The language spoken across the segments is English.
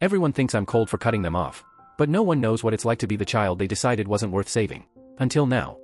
Everyone thinks I'm cold for cutting them off. But no one knows what it's like to be the child they decided wasn't worth saving. Until now.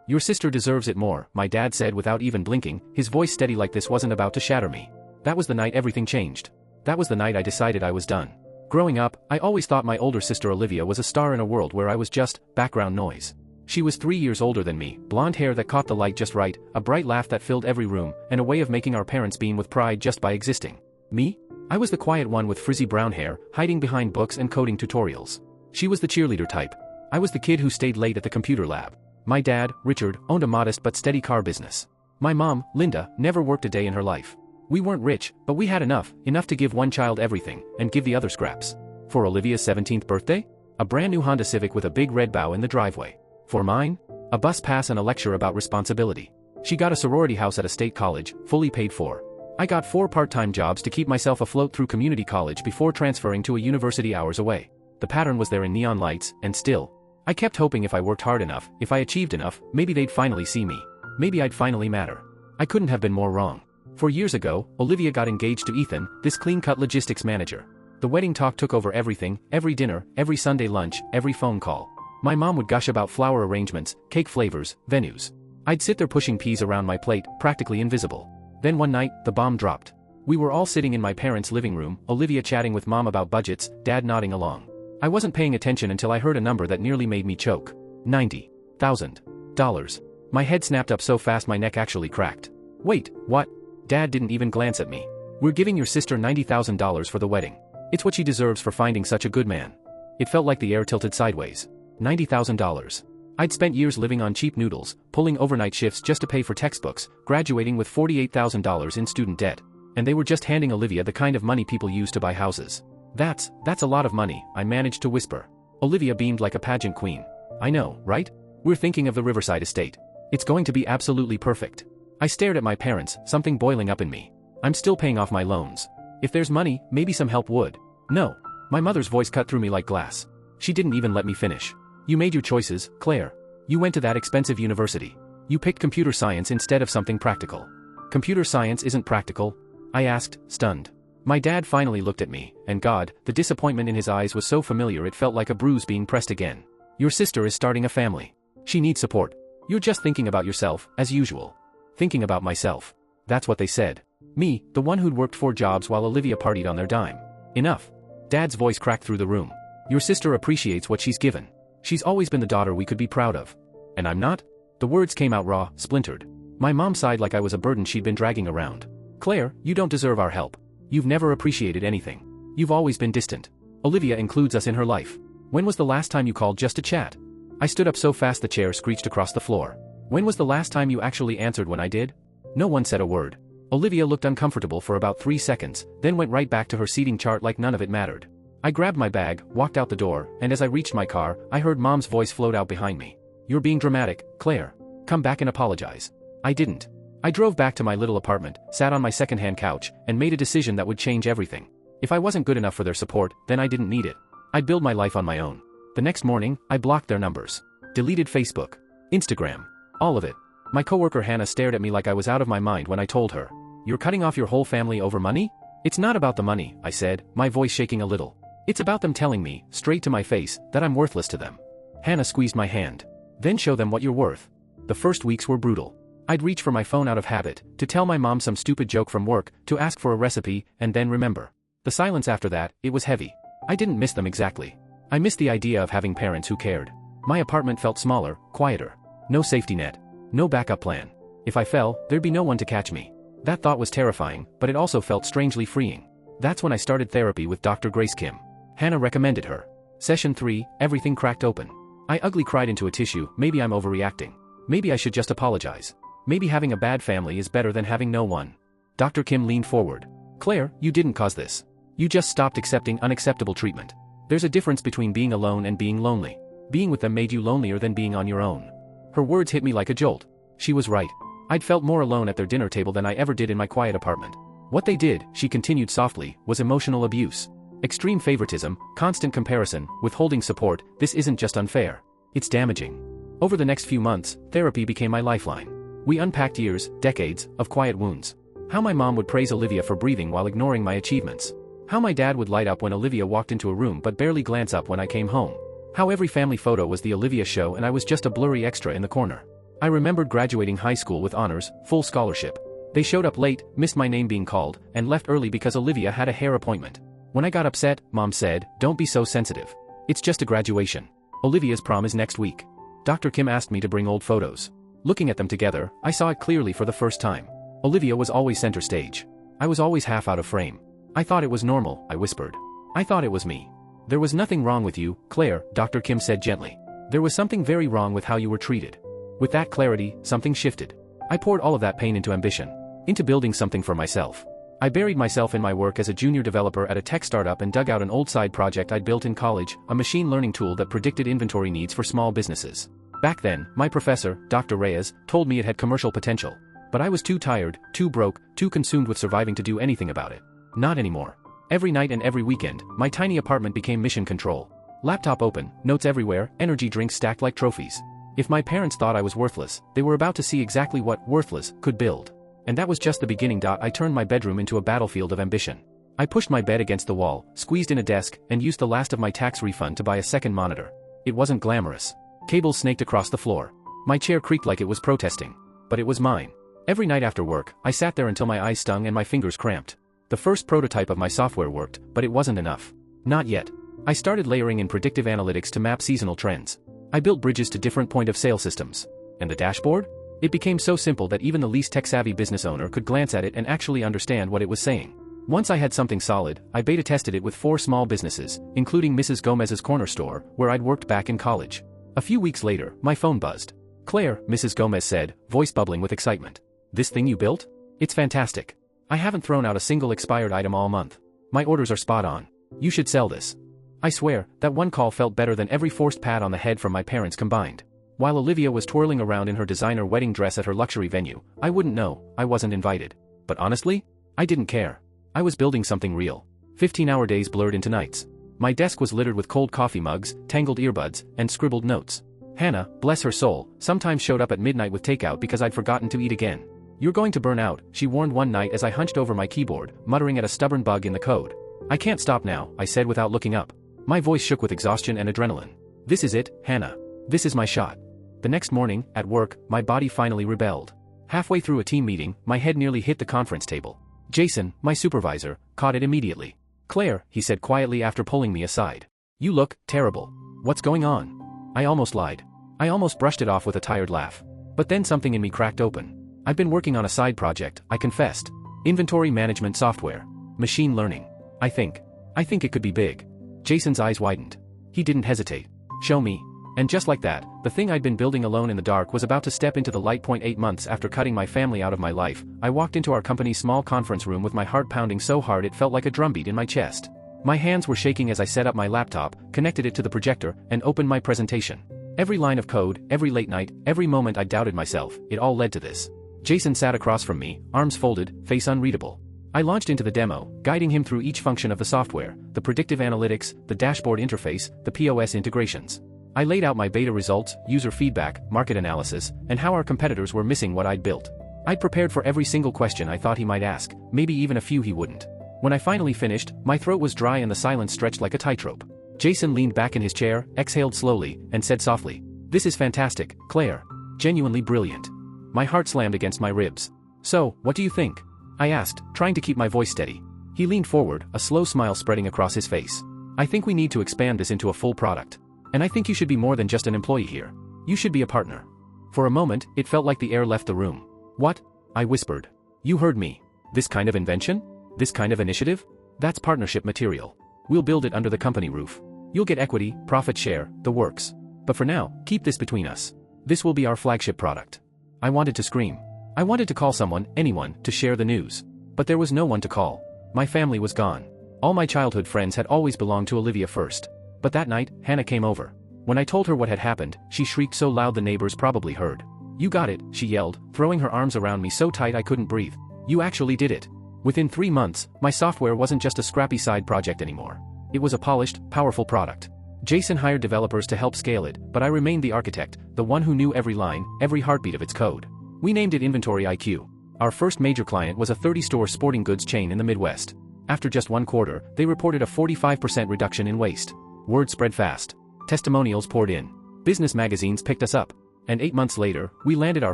Your sister deserves it more, my dad said without even blinking, his voice steady like this wasn't about to shatter me. That was the night everything changed. That was the night I decided I was done. Growing up, I always thought my older sister Olivia was a star in a world where I was just background noise. She was 3 years older than me, blonde hair that caught the light just right, a bright laugh that filled every room, and a way of making our parents beam with pride just by existing. Me? I was the quiet one with frizzy brown hair, hiding behind books and coding tutorials. She was the cheerleader type. I was the kid who stayed late at the computer lab. My dad, Richard, owned a modest but steady car business. My mom, Linda, never worked a day in her life. We weren't rich, but we had enough to give one child everything, and give the other scraps. For Olivia's 17th birthday? A brand new Honda Civic with a big red bow in the driveway. For mine? A bus pass and a lecture about responsibility. She got a sorority house at a state college, fully paid for. I got 4 part-time jobs to keep myself afloat through community college before transferring to a university hours away. The pattern was there in neon lights, and still. I kept hoping if I worked hard enough, if I achieved enough, maybe they'd finally see me. Maybe I'd finally matter. I couldn't have been more wrong. 4 years ago, Olivia got engaged to Ethan, this clean-cut logistics manager. The wedding talk took over everything, every dinner, every Sunday lunch, every phone call. My mom would gush about flower arrangements, cake flavors, venues. I'd sit there pushing peas around my plate, practically invisible. Then one night, the bomb dropped. We were all sitting in my parents' living room, Olivia chatting with mom about budgets, dad nodding along. I wasn't paying attention until I heard a number that nearly made me choke. $90,000. My head snapped up so fast my neck actually cracked. Wait, what? Dad didn't even glance at me. We're giving your sister $90,000 for the wedding. It's what she deserves for finding such a good man. It felt like the air tilted sideways. $90,000. I'd spent years living on cheap noodles, pulling overnight shifts just to pay for textbooks, graduating with $48,000 in student debt. And they were just handing Olivia the kind of money people use to buy houses. That's a lot of money, I managed to whisper. Olivia beamed like a pageant queen. I know, right? We're thinking of the Riverside estate. It's going to be absolutely perfect. I stared at my parents, something boiling up in me. I'm still paying off my loans. If there's money, maybe some help would. No. My mother's voice cut through me like glass. She didn't even let me finish. You made your choices, Claire. You went to that expensive university. You picked computer science instead of something practical. Computer science isn't practical? I asked, stunned. My dad finally looked at me, and God, the disappointment in his eyes was so familiar it felt like a bruise being pressed again. Your sister is starting a family. She needs support. You're just thinking about yourself, as usual. Thinking about myself. That's what they said. Me, the one who'd worked 4 jobs while Olivia partied on their dime. Enough. Dad's voice cracked through the room. Your sister appreciates what she's given. She's always been the daughter we could be proud of. And I'm not? The words came out raw, splintered. My mom sighed like I was a burden she'd been dragging around. Claire, you don't deserve our help. You've never appreciated anything. You've always been distant. Olivia includes us in her life. When was the last time you called just to chat? I stood up so fast the chair screeched across the floor. When was the last time you actually answered when I did? No one said a word. Olivia looked uncomfortable for about 3 seconds, then went right back to her seating chart like none of it mattered. I grabbed my bag, walked out the door, and as I reached my car, I heard Mom's voice float out behind me. You're being dramatic, Claire. Come back and apologize. I didn't. I drove back to my little apartment, sat on my secondhand couch, and made a decision that would change everything. If I wasn't good enough for their support, then I didn't need it. I'd build my life on my own. The next morning, I blocked their numbers. Deleted Facebook. Instagram. All of it. My coworker Hannah stared at me like I was out of my mind when I told her. You're cutting off your whole family over money? It's not about the money, I said, my voice shaking a little. It's about them telling me, straight to my face, that I'm worthless to them. Hannah squeezed my hand. Then show them what you're worth. The first weeks were brutal. I'd reach for my phone out of habit, to tell my mom some stupid joke from work, to ask for a recipe, and then remember. The silence after that, it was heavy. I didn't miss them exactly. I missed the idea of having parents who cared. My apartment felt smaller, quieter. No safety net. No backup plan. If I fell, there'd be no one to catch me. That thought was terrifying, but it also felt strangely freeing. That's when I started therapy with Dr. Grace Kim. Hannah recommended her. Session 3, everything cracked open. I ugly cried into a tissue, maybe I'm overreacting. Maybe I should just apologize. Maybe having a bad family is better than having no one. Dr. Kim leaned forward. Claire, you didn't cause this. You just stopped accepting unacceptable treatment. There's a difference between being alone and being lonely. Being with them made you lonelier than being on your own. Her words hit me like a jolt. She was right. I'd felt more alone at their dinner table than I ever did in my quiet apartment. What they did, she continued softly, was emotional abuse. Extreme favoritism, constant comparison, withholding support. This isn't just unfair. It's damaging. Over the next few months, therapy became my lifeline. We unpacked years, decades, of quiet wounds. How my mom would praise Olivia for breathing while ignoring my achievements. How my dad would light up when Olivia walked into a room but barely glance up when I came home. How every family photo was the Olivia show and I was just a blurry extra in the corner. I remembered graduating high school with honors, full scholarship. They showed up late, missed my name being called, and left early because Olivia had a hair appointment. When I got upset, Mom said, "Don't be so sensitive. It's just a graduation. Olivia's prom is next week." Dr. Kim asked me to bring old photos. Looking at them together, I saw it clearly for the first time. Olivia was always center stage. I was always half out of frame. I thought it was normal, I whispered. I thought it was me. "There was nothing wrong with you, Claire," Dr. Kim said gently. "There was something very wrong with how you were treated." With that clarity, something shifted. I poured all of that pain into ambition. Into building something for myself. I buried myself in my work as a junior developer at a tech startup and dug out an old side project I'd built in college, a machine learning tool that predicted inventory needs for small businesses. Back then, my professor, Dr. Reyes, told me it had commercial potential. But I was too tired, too broke, too consumed with surviving to do anything about it. Not anymore. Every night and every weekend, my tiny apartment became mission control. Laptop open, notes everywhere, energy drinks stacked like trophies. If my parents thought I was worthless, they were about to see exactly what worthless could build. And that was just the beginning. I turned my bedroom into a battlefield of ambition. I pushed my bed against the wall, squeezed in a desk, and used the last of my tax refund to buy a second monitor. It wasn't glamorous. Cables snaked across the floor. My chair creaked like it was protesting. But it was mine. Every night after work, I sat there until my eyes stung and my fingers cramped. The first prototype of my software worked, but it wasn't enough. Not yet. I started layering in predictive analytics to map seasonal trends. I built bridges to different point-of-sale systems. And the dashboard? It became so simple that even the least tech-savvy business owner could glance at it and actually understand what it was saying. Once I had something solid, I beta tested it with 4 small businesses, including Mrs. Gomez's corner store, where I'd worked back in college. A few weeks later, my phone buzzed. "Claire," Mrs. Gomez said, voice bubbling with excitement. "This thing you built? It's fantastic. I haven't thrown out a single expired item all month. My orders are spot on. You should sell this." I swear, that one call felt better than every forced pat on the head from my parents combined. While Olivia was twirling around in her designer wedding dress at her luxury venue, I wouldn't know, I wasn't invited. But honestly, I didn't care. I was building something real. 15-hour days blurred into nights. My desk was littered with cold coffee mugs, tangled earbuds, and scribbled notes. Hannah, bless her soul, sometimes showed up at midnight with takeout because I'd forgotten to eat again. "You're going to burn out," she warned one night as I hunched over my keyboard, muttering at a stubborn bug in the code. "I can't stop now," I said without looking up. My voice shook with exhaustion and adrenaline. "This is it, Hannah. This is my shot." The next morning, at work, my body finally rebelled. Halfway through a team meeting, my head nearly hit the conference table. Jason, my supervisor, caught it immediately. "Claire," he said quietly after pulling me aside. "You look terrible. What's going on?" I almost lied. I almost brushed it off with a tired laugh. But then something in me cracked open. I've been working on a side project, I confessed. Inventory management software. Machine learning. I think it could be big. Jason's eyes widened. He didn't hesitate. "Show me." And just like that, the thing I'd been building alone in the dark was about to step into the light. 8 months after cutting my family out of my life, I walked into our company's small conference room with my heart pounding so hard it felt like a drumbeat in my chest. My hands were shaking as I set up my laptop, connected it to the projector, and opened my presentation. Every line of code, every late night, every moment I doubted myself, it all led to this. Jason sat across from me, arms folded, face unreadable. I launched into the demo, guiding him through each function of the software, the predictive analytics, the dashboard interface, the POS integrations. I laid out my beta results, user feedback, market analysis, and how our competitors were missing what I'd built. I'd prepared for every single question I thought he might ask, maybe even a few he wouldn't. When I finally finished, my throat was dry and the silence stretched like a tightrope. Jason leaned back in his chair, exhaled slowly, and said softly, "This is fantastic, Claire. Genuinely brilliant." My heart slammed against my ribs. "So, what do you think?" I asked, trying to keep my voice steady. He leaned forward, a slow smile spreading across his face. "I think we need to expand this into a full product. And I think you should be more than just an employee here. You should be a partner." For a moment, it felt like the air left the room. "What?" I whispered. "You heard me. This kind of invention? This kind of initiative? That's partnership material. We'll build it under the company roof. You'll get equity, profit share, the works. But for now, keep this between us. This will be our flagship product." I wanted to scream. I wanted to call someone, anyone, to share the news. But there was no one to call. My family was gone. All my childhood friends had always belonged to Olivia first. But that night, Hannah came over. When I told her what had happened, she shrieked so loud the neighbors probably heard. "You got it," she yelled, throwing her arms around me so tight I couldn't breathe. "You actually did it." Within 3 months, my software wasn't just a scrappy side project anymore. It was a polished, powerful product. Jason hired developers to help scale it, but I remained the architect, the one who knew every line, every heartbeat of its code. We named it Inventory IQ. Our first major client was a 30-store sporting goods chain in the Midwest. After just one quarter, they reported a 45% reduction in waste. Word spread fast. Testimonials poured in. Business magazines picked us up. And 8 months later, we landed our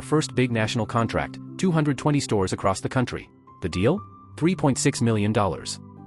first big national contract, 220 stores across the country. The deal? $3.6 million.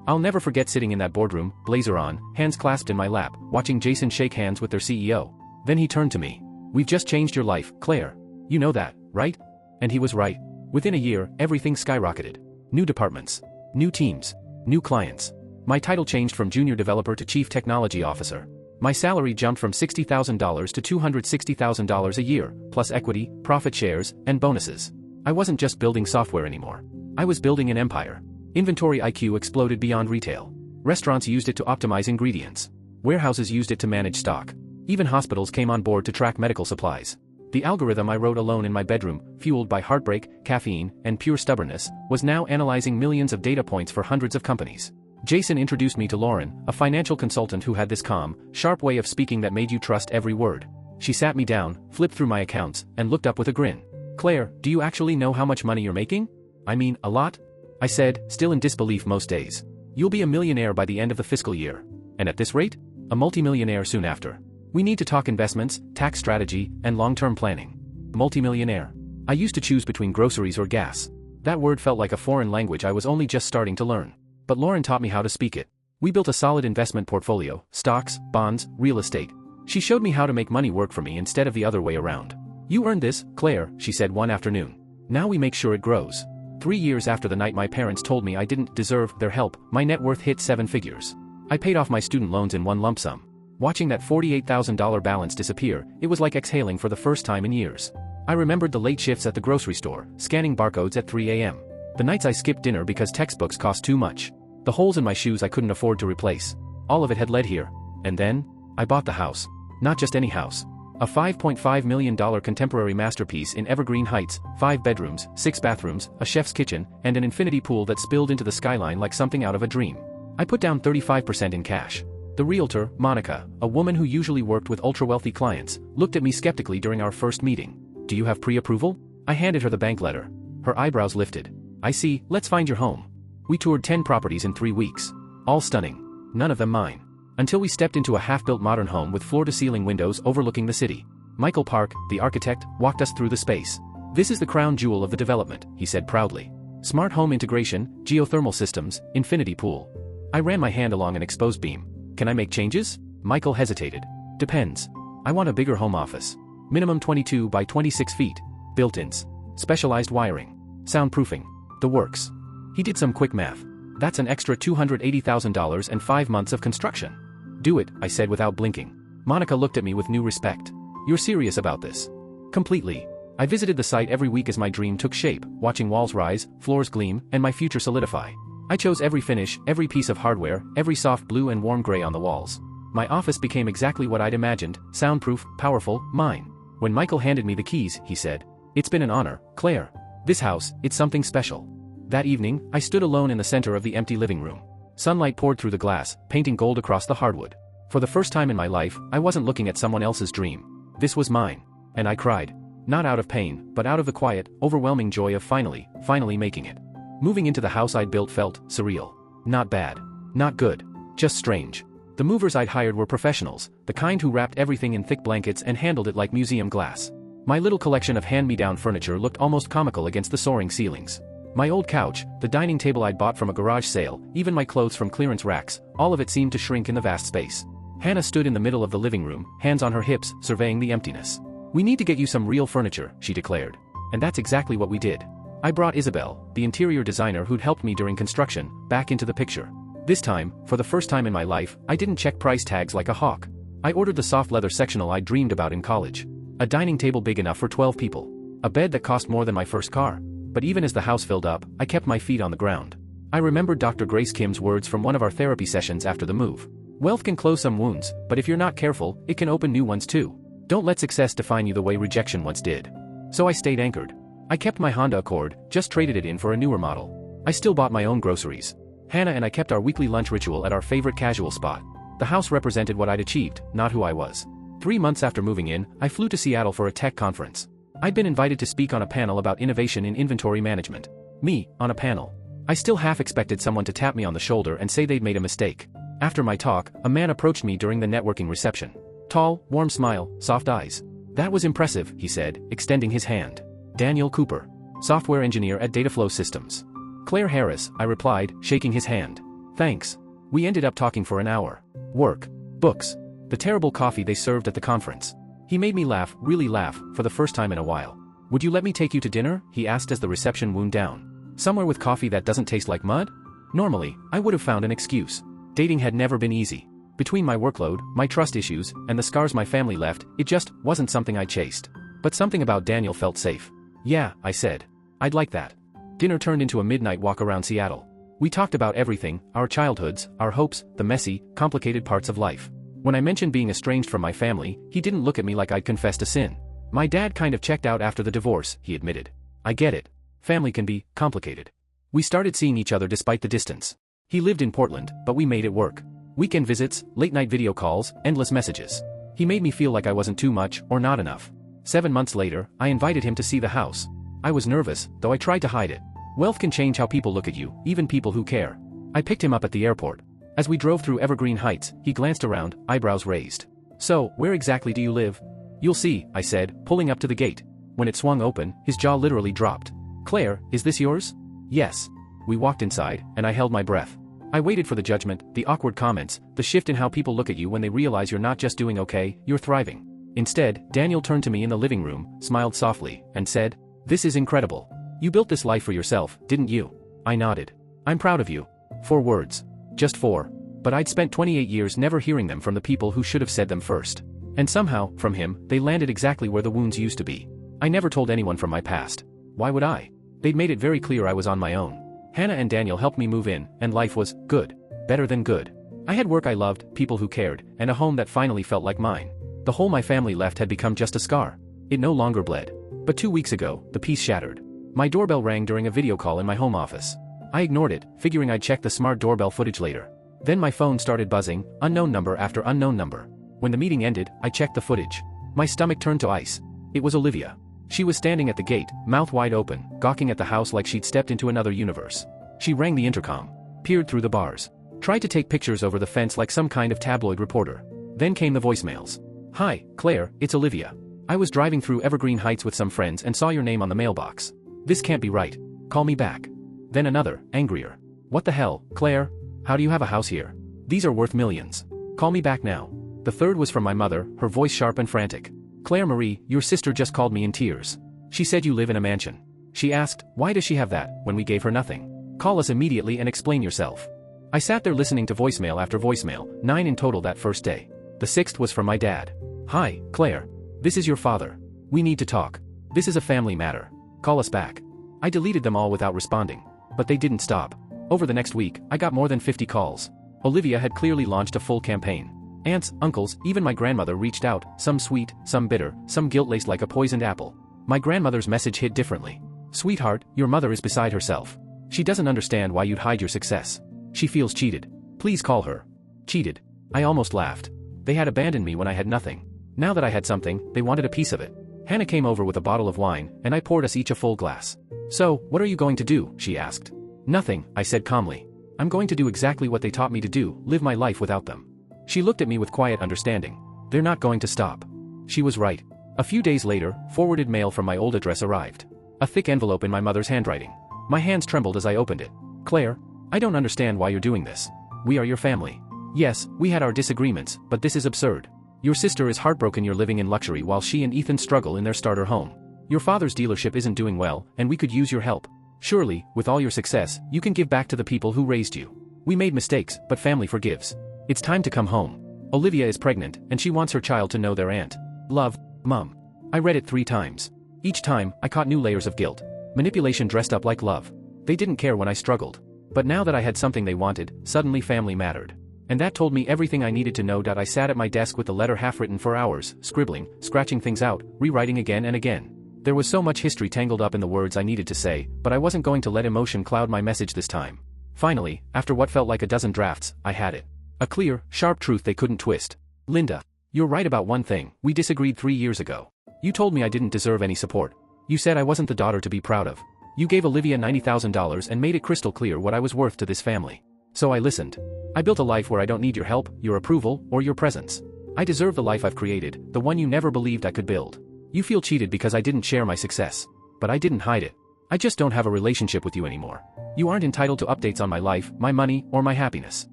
I'll never forget sitting in that boardroom, blazer on, hands clasped in my lap, watching Jason shake hands with their CEO. Then he turned to me. "We've just changed your life, Claire. You know that, right?" And he was right. Within a year, everything skyrocketed. New departments. New teams. New clients. My title changed from junior developer to chief technology officer. My salary jumped from $60,000 to $260,000 a year, plus equity, profit shares, and bonuses. I wasn't just building software anymore. I was building an empire. Inventory IQ exploded beyond retail. Restaurants used it to optimize ingredients. Warehouses used it to manage stock. Even hospitals came on board to track medical supplies. The algorithm I wrote alone in my bedroom, fueled by heartbreak, caffeine, and pure stubbornness, was now analyzing millions of data points for hundreds of companies. Jason introduced me to Lauren, a financial consultant who had this calm, sharp way of speaking that made you trust every word. She sat me down, flipped through my accounts, and looked up with a grin. "Claire, do you actually know how much money you're making?" "I mean, a lot," I said, still in disbelief most days. "You'll be a millionaire by the end of the fiscal year. And at this rate, a multimillionaire soon after. We need to talk investments, tax strategy, and long-term planning." Multimillionaire. I used to choose between groceries or gas. That word felt like a foreign language I was only just starting to learn. But Lauren taught me how to speak it. We built a solid investment portfolio, stocks, bonds, real estate. She showed me how to make money work for me instead of the other way around. "You earned this, Claire," she said one afternoon. "Now we make sure it grows." 3 years after the night my parents told me I didn't deserve their help, my net worth hit 7 figures. I paid off my student loans in one lump sum. Watching that $48,000 balance disappear, it was like exhaling for the first time in years. I remembered the late shifts at the grocery store, scanning barcodes at 3 a.m. The nights I skipped dinner because textbooks cost too much. The holes in my shoes I couldn't afford to replace. All of it had led here. And then, I bought the house. Not just any house. A $5.5 million contemporary masterpiece in Evergreen Heights, 5 bedrooms, 6 bathrooms, a chef's kitchen, and an infinity pool that spilled into the skyline like something out of a dream. I put down 35% in cash. The realtor, Monica, a woman who usually worked with ultra-wealthy clients, looked at me skeptically during our first meeting. "Do you have pre-approval?" I handed her the bank letter. Her eyebrows lifted. "I see, let's find your home." We toured 10 properties in 3 weeks. All stunning. None of them mine. Until we stepped into a half-built modern home with floor-to-ceiling windows overlooking the city. Michael Park, the architect, walked us through the space. "This is the crown jewel of the development," he said proudly. "Smart home integration, geothermal systems, infinity pool." I ran my hand along an exposed beam. "Can I make changes?" Michael hesitated. "Depends. I want a bigger home office. Minimum 22 by 26 feet. Built-ins. Specialized wiring. Soundproofing. The works." He did some quick math. "That's an extra $280,000 and 5 months of construction." "Do it," I said without blinking. Monica looked at me with new respect. "You're serious about this?" "Completely." I visited the site every week as my dream took shape, watching walls rise, floors gleam, and my future solidify. I chose every finish, every piece of hardware, every soft blue and warm gray on the walls. My office became exactly what I'd imagined, soundproof, powerful, mine. When Michael handed me the keys, he said, "It's been an honor, Claire. This house, it's something special." That evening, I stood alone in the center of the empty living room. Sunlight poured through the glass, painting gold across the hardwood. For the first time in my life, I wasn't looking at someone else's dream. This was mine. And I cried. Not out of pain, but out of the quiet, overwhelming joy of finally making it. Moving into the house I'd built felt surreal. Not bad. Not good. Just strange. The movers I'd hired were professionals, the kind who wrapped everything in thick blankets and handled it like museum glass. My little collection of hand-me-down furniture looked almost comical against the soaring ceilings. My old couch, the dining table I'd bought from a garage sale, even my clothes from clearance racks, all of it seemed to shrink in the vast space. Hannah stood in the middle of the living room, hands on her hips, surveying the emptiness. "We need to get you some real furniture," she declared. And that's exactly what we did. I brought Isabel, the interior designer who'd helped me during construction, back into the picture. This time, for the first time in my life, I didn't check price tags like a hawk. I ordered the soft leather sectional I'd dreamed about in college. A dining table big enough for 12 people. A bed that cost more than my first car. But even as the house filled up, I kept my feet on the ground. I remembered Dr. Grace Kim's words from one of our therapy sessions after the move. "Wealth can close some wounds, but if you're not careful, it can open new ones too. Don't let success define you the way rejection once did." So I stayed anchored. I kept my Honda Accord, just traded it in for a newer model. I still bought my own groceries. Hannah and I kept our weekly lunch ritual at our favorite casual spot. The house represented what I'd achieved, not who I was. 3 months after moving in, I flew to Seattle for a tech conference. I'd been invited to speak on a panel about innovation in inventory management. Me, on a panel. I still half expected someone to tap me on the shoulder and say they'd made a mistake. After my talk, a man approached me during the networking reception. Tall, warm smile, soft eyes. That was impressive, he said, extending his hand. Daniel Cooper. Software engineer at Dataflow Systems. Claire Harris, I replied, shaking his hand. Thanks. We ended up talking for an hour. Work. Books. The terrible coffee they served at the conference. He made me laugh, really laugh, for the first time in a while. Would you let me take you to dinner? He asked as the reception wound down. Somewhere with coffee that doesn't taste like mud? Normally, I would have found an excuse. Dating had never been easy. Between my workload, my trust issues, and the scars my family left, it just wasn't something I chased. But something about Daniel felt safe. Yeah, I said. I'd like that. Dinner turned into a midnight walk around Seattle. We talked about everything, our childhoods, our hopes, the messy, complicated parts of life. When I mentioned being estranged from my family, he didn't look at me like I'd confessed a sin. My dad kind of checked out after the divorce, he admitted. I get it. Family can be complicated. We started seeing each other despite the distance. He lived in Portland, but we made it work. Weekend visits, late-night video calls, endless messages. He made me feel like I wasn't too much or not enough. 7 months later, I invited him to see the house. I was nervous, though I tried to hide it. Wealth can change how people look at you, even people who care. I picked him up at the airport. As we drove through Evergreen Heights, he glanced around, eyebrows raised. So, where exactly do you live? You'll see, I said, pulling up to the gate. When it swung open, his jaw literally dropped. Claire, is this yours? Yes. We walked inside, and I held my breath. I waited for the judgment, the awkward comments, the shift in how people look at you when they realize you're not just doing okay, you're thriving. Instead, Daniel turned to me in the living room, smiled softly, and said, "This is incredible. You built this life for yourself, didn't you?" I nodded. "I'm proud of you." 4 words. Just 4. But I'd spent 28 years never hearing them from the people who should have said them first. And somehow, from him, they landed exactly where the wounds used to be. I never told anyone from my past. Why would I? They'd made it very clear I was on my own. Hannah and Daniel helped me move in, and life was good. Better than good. I had work I loved, people who cared, and a home that finally felt like mine. The hole my family left had become just a scar. It no longer bled. But 2 weeks ago, the piece shattered. My doorbell rang during a video call in my home office. I ignored it, figuring I'd check the smart doorbell footage later. Then my phone started buzzing, unknown number after unknown number. When the meeting ended, I checked the footage. My stomach turned to ice. It was Olivia. She was standing at the gate, mouth wide open, gawking at the house like she'd stepped into another universe. She rang the intercom, peered through the bars, tried to take pictures over the fence like some kind of tabloid reporter. Then came the voicemails. "Hi, Claire, it's Olivia. I was driving through Evergreen Heights with some friends and saw your name on the mailbox. This can't be right. Call me back." Then another, angrier. "What the hell, Claire? How do you have a house here? These are worth millions. Call me back now." The third was from my mother, her voice sharp and frantic. "Claire Marie, your sister just called me in tears. She said you live in a mansion. She asked, why does she have that, when we gave her nothing? Call us immediately and explain yourself." I sat there listening to voicemail after voicemail, 9 in total that first day. The 6th was from my dad. "Hi, Claire. This is your father. We need to talk. This is a family matter. Call us back." I deleted them all without responding. But they didn't stop. Over the next week, I got more than 50 calls. Olivia had clearly launched a full campaign. Aunts, uncles, even my grandmother reached out, some sweet, some bitter, some guilt-laced like a poisoned apple. My grandmother's message hit differently. "Sweetheart, your mother is beside herself. She doesn't understand why you'd hide your success. She feels cheated. Please call her." Cheated. I almost laughed. They had abandoned me when I had nothing. Now that I had something, they wanted a piece of it. Hannah came over with a bottle of wine, and I poured us each a full glass. "So, what are you going to do?" she asked. "Nothing," I said calmly. "I'm going to do exactly what they taught me to do, live my life without them." She looked at me with quiet understanding. "They're not going to stop." She was right. A few days later, forwarded mail from my old address arrived. A thick envelope in my mother's handwriting. My hands trembled as I opened it. "Claire, I don't understand why you're doing this. We are your family. Yes, we had our disagreements, but this is absurd. Your sister is heartbroken you're living in luxury while she and Ethan struggle in their starter home. Your father's dealership isn't doing well, and we could use your help. Surely, with all your success, you can give back to the people who raised you. We made mistakes, but family forgives. It's time to come home. Olivia is pregnant, and she wants her child to know their aunt. Love, Mom." I read it 3 times. Each time, I caught new layers of guilt. Manipulation dressed up like love. They didn't care when I struggled. But now that I had something they wanted, suddenly family mattered. And that told me everything I needed to know. I sat at my desk with the letter half-written for hours, scribbling, scratching things out, rewriting again and again. There was so much history tangled up in the words I needed to say, but I wasn't going to let emotion cloud my message this time. Finally, after what felt like a dozen drafts, I had it. A clear, sharp truth they couldn't twist. "Linda, you're right about one thing, we disagreed 3 years ago. You told me I didn't deserve any support. You said I wasn't the daughter to be proud of. You gave Olivia $90,000 and made it crystal clear what I was worth to this family. So I listened. I built a life where I don't need your help, your approval, or your presence. I deserve the life I've created, the one you never believed I could build. You feel cheated because I didn't share my success. But I didn't hide it. I just don't have a relationship with you anymore. You aren't entitled to updates on my life, my money, or my happiness.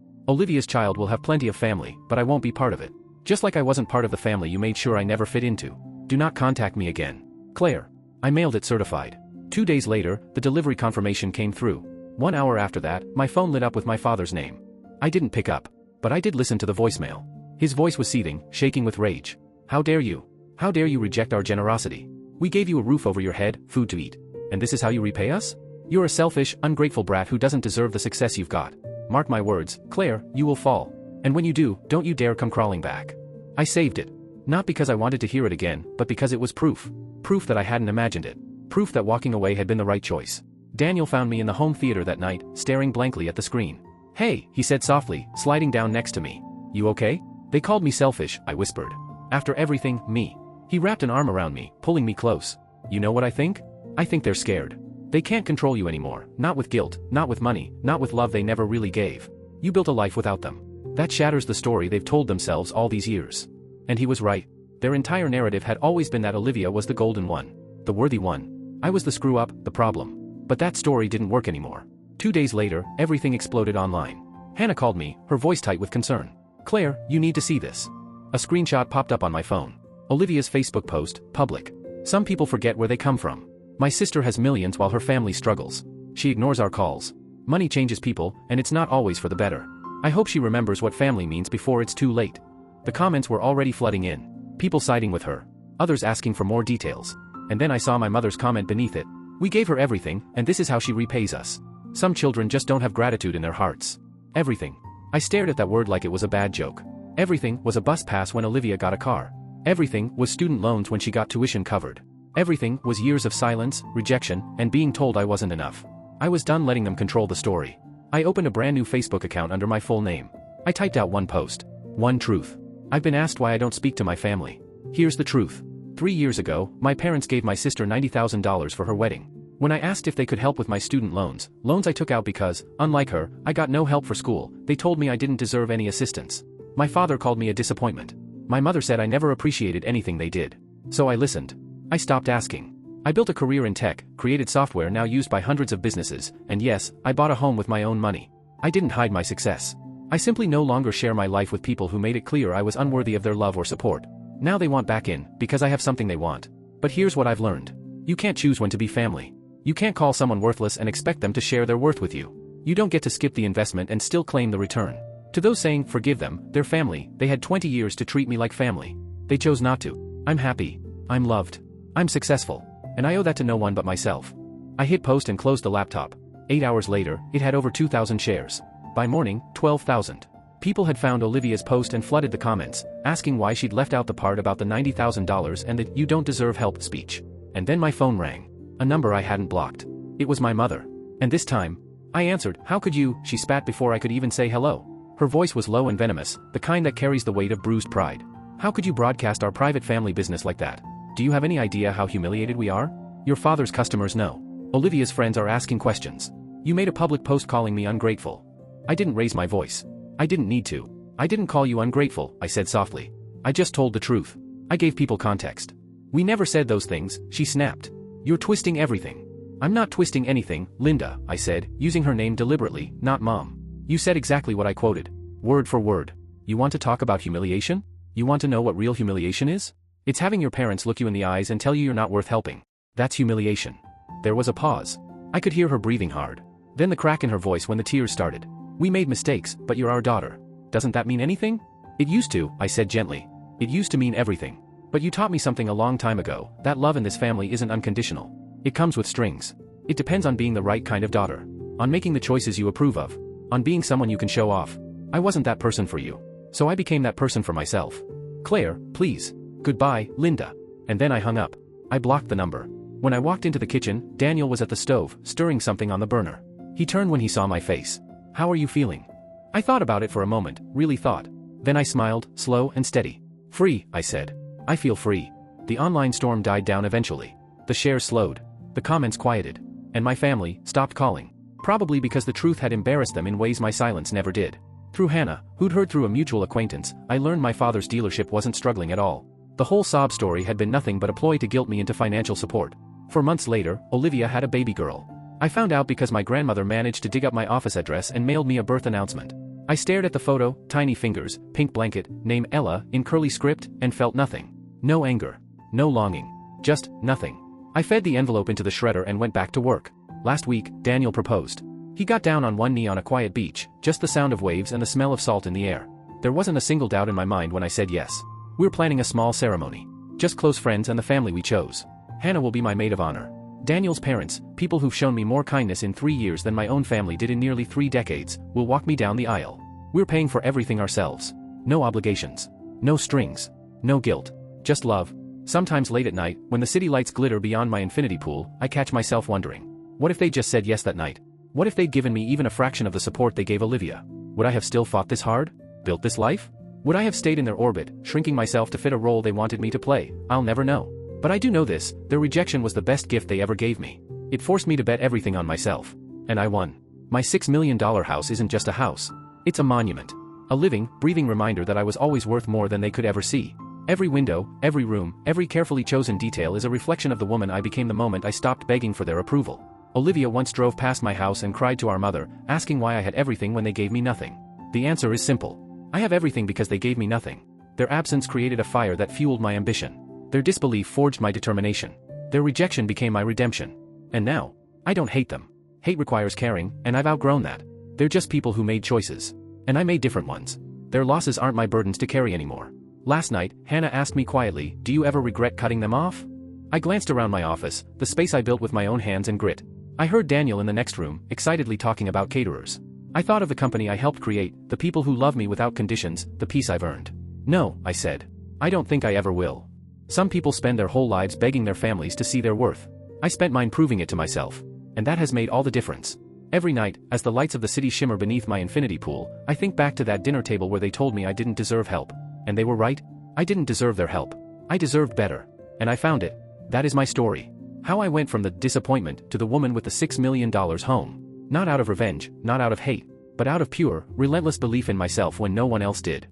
Olivia's child will have plenty of family, but I won't be part of it. Just like I wasn't part of the family you made sure I never fit into. Do not contact me again. Claire. I mailed it certified. 2 days later, the delivery confirmation came through. 1 hour after that, my phone lit up with my father's name. I didn't pick up. But I did listen to the voicemail. His voice was seething, shaking with rage. How dare you? How dare you reject our generosity? We gave you a roof over your head, food to eat. And this is how you repay us? You're a selfish, ungrateful brat who doesn't deserve the success you've got. Mark my words, Claire, you will fall. And when you do, don't you dare come crawling back. I saved it. Not because I wanted to hear it again, but because it was proof. Proof that I hadn't imagined it. Proof that walking away had been the right choice. Daniel found me in the home theater that night, staring blankly at the screen. Hey, he said softly, sliding down next to me. You okay? They called me selfish, I whispered. After everything, me. He wrapped an arm around me, pulling me close. You know what I think? I think they're scared. They can't control you anymore, not with guilt, not with money, not with love they never really gave. You built a life without them. That shatters the story they've told themselves all these years. And he was right. Their entire narrative had always been that Olivia was the golden one. The worthy one. I was the screw-up, the problem. But that story didn't work anymore. 2 days later, everything exploded online. Hannah called me, her voice tight with concern. Claire, you need to see this. A screenshot popped up on my phone. Olivia's Facebook post, public. Some people forget where they come from. My sister has millions while her family struggles. She ignores our calls. Money changes people, and it's not always for the better. I hope she remembers what family means before it's too late. The comments were already flooding in. People siding with her. Others asking for more details. And then I saw my mother's comment beneath it. We gave her everything, and this is how she repays us. Some children just don't have gratitude in their hearts. Everything. I stared at that word like it was a bad joke. Everything was a bus pass when Olivia got a car. Everything was student loans when she got tuition covered. Everything was years of silence, rejection, and being told I wasn't enough. I was done letting them control the story. I opened a brand new Facebook account under my full name. I typed out one post. One truth. I've been asked why I don't speak to my family. Here's the truth. 3 years ago, my parents gave my sister $90,000 for her wedding. When I asked if they could help with my student loans I took out because, unlike her, I got no help for school, they told me I didn't deserve any assistance. My father called me a disappointment. My mother said I never appreciated anything they did. So I listened. I stopped asking. I built a career in tech, created software now used by hundreds of businesses, and yes, I bought a home with my own money. I didn't hide my success. I simply no longer share my life with people who made it clear I was unworthy of their love or support. Now they want back in, because I have something they want. But here's what I've learned. You can't choose when to be family. You can't call someone worthless and expect them to share their worth with you. You don't get to skip the investment and still claim the return. To those saying, forgive them, their family, they had 20 years to treat me like family. They chose not to. I'm happy. I'm loved. I'm successful. And I owe that to no one but myself. I hit post and closed the laptop. 8 hours later, it had over 2,000 shares. By morning, 12,000. People had found Olivia's post and flooded the comments, asking why she'd left out the part about the $90,000 and the "you don't deserve help" speech. And then my phone rang. A number I hadn't blocked. It was my mother. And this time, I answered. How could you? She spat before I could even say hello. Her voice was low and venomous, the kind that carries the weight of bruised pride. How could you broadcast our private family business like that? Do you have any idea how humiliated we are? Your father's customers know. Olivia's friends are asking questions. You made a public post calling me ungrateful. I didn't raise my voice. I didn't need to. I didn't call you ungrateful, I said softly. I just told the truth. I gave people context. We never said those things, she snapped. You're twisting everything. I'm not twisting anything, Linda, I said, using her name deliberately, not Mom. You said exactly what I quoted. Word for word. You want to talk about humiliation? You want to know what real humiliation is? It's having your parents look you in the eyes and tell you you're not worth helping. That's humiliation. There was a pause. I could hear her breathing hard. Then the crack in her voice when the tears started. We made mistakes, but you're our daughter. Doesn't that mean anything? It used to, I said gently. It used to mean everything. But you taught me something a long time ago, that love in this family isn't unconditional. It comes with strings. It depends on being the right kind of daughter. On making the choices you approve of. On being someone you can show off. I wasn't that person for you. So I became that person for myself. Claire, please. Goodbye, Linda. And then I hung up. I blocked the number. When I walked into the kitchen, Daniel was at the stove, stirring something on the burner. He turned when he saw my face. How are you feeling? I thought about it for a moment, really thought. Then I smiled, slow and steady. Free, I said. I feel free. The online storm died down eventually. The shares slowed. The comments quieted. And my family stopped calling. Probably because the truth had embarrassed them in ways my silence never did. Through Hannah, who'd heard through a mutual acquaintance, I learned my father's dealership wasn't struggling at all. The whole sob story had been nothing but a ploy to guilt me into financial support. 4 months later, Olivia had a baby girl. I found out because my grandmother managed to dig up my office address and mailed me a birth announcement. I stared at the photo, tiny fingers, pink blanket, name Ella, in curly script, and felt nothing. No anger. No longing. Just nothing. I fed the envelope into the shredder and went back to work. Last week, Daniel proposed. He got down on one knee on a quiet beach, just the sound of waves and the smell of salt in the air. There wasn't a single doubt in my mind when I said yes. We're planning a small ceremony. Just close friends and the family we chose. Hannah will be my maid of honor. Daniel's parents, people who've shown me more kindness in 3 years than my own family did in nearly 3 decades, will walk me down the aisle. We're paying for everything ourselves. No obligations. No strings. No guilt. Just love. Sometimes late at night, when the city lights glitter beyond my infinity pool, I catch myself wondering. What if they just said yes that night? What if they'd given me even a fraction of the support they gave Olivia? Would I have still fought this hard? Built this life? Would I have stayed in their orbit, shrinking myself to fit a role they wanted me to play? I'll never know. But I do know this, their rejection was the best gift they ever gave me. It forced me to bet everything on myself. And I won. My $6 million house isn't just a house. It's a monument. A living, breathing reminder that I was always worth more than they could ever see. Every window, every room, every carefully chosen detail is a reflection of the woman I became the moment I stopped begging for their approval. Olivia once drove past my house and cried to our mother, asking why I had everything when they gave me nothing. The answer is simple. I have everything because they gave me nothing. Their absence created a fire that fueled my ambition. Their disbelief forged my determination. Their rejection became my redemption. And now, I don't hate them. Hate requires caring, and I've outgrown that. They're just people who made choices. And I made different ones. Their losses aren't my burdens to carry anymore. Last night, Hannah asked me quietly, "Do you ever regret cutting them off?" I glanced around my office, the space I built with my own hands and grit. I heard Daniel in the next room, excitedly talking about caterers. I thought of the company I helped create, the people who love me without conditions, the peace I've earned. "No," I said. "I don't think I ever will." Some people spend their whole lives begging their families to see their worth. I spent mine proving it to myself. And that has made all the difference. Every night, as the lights of the city shimmer beneath my infinity pool, I think back to that dinner table where they told me I didn't deserve help. And they were right. I didn't deserve their help. I deserved better. And I found it. That is my story. How I went from the disappointment to the woman with the $6 million home. Not out of revenge, not out of hate, but out of pure, relentless belief in myself when no one else did.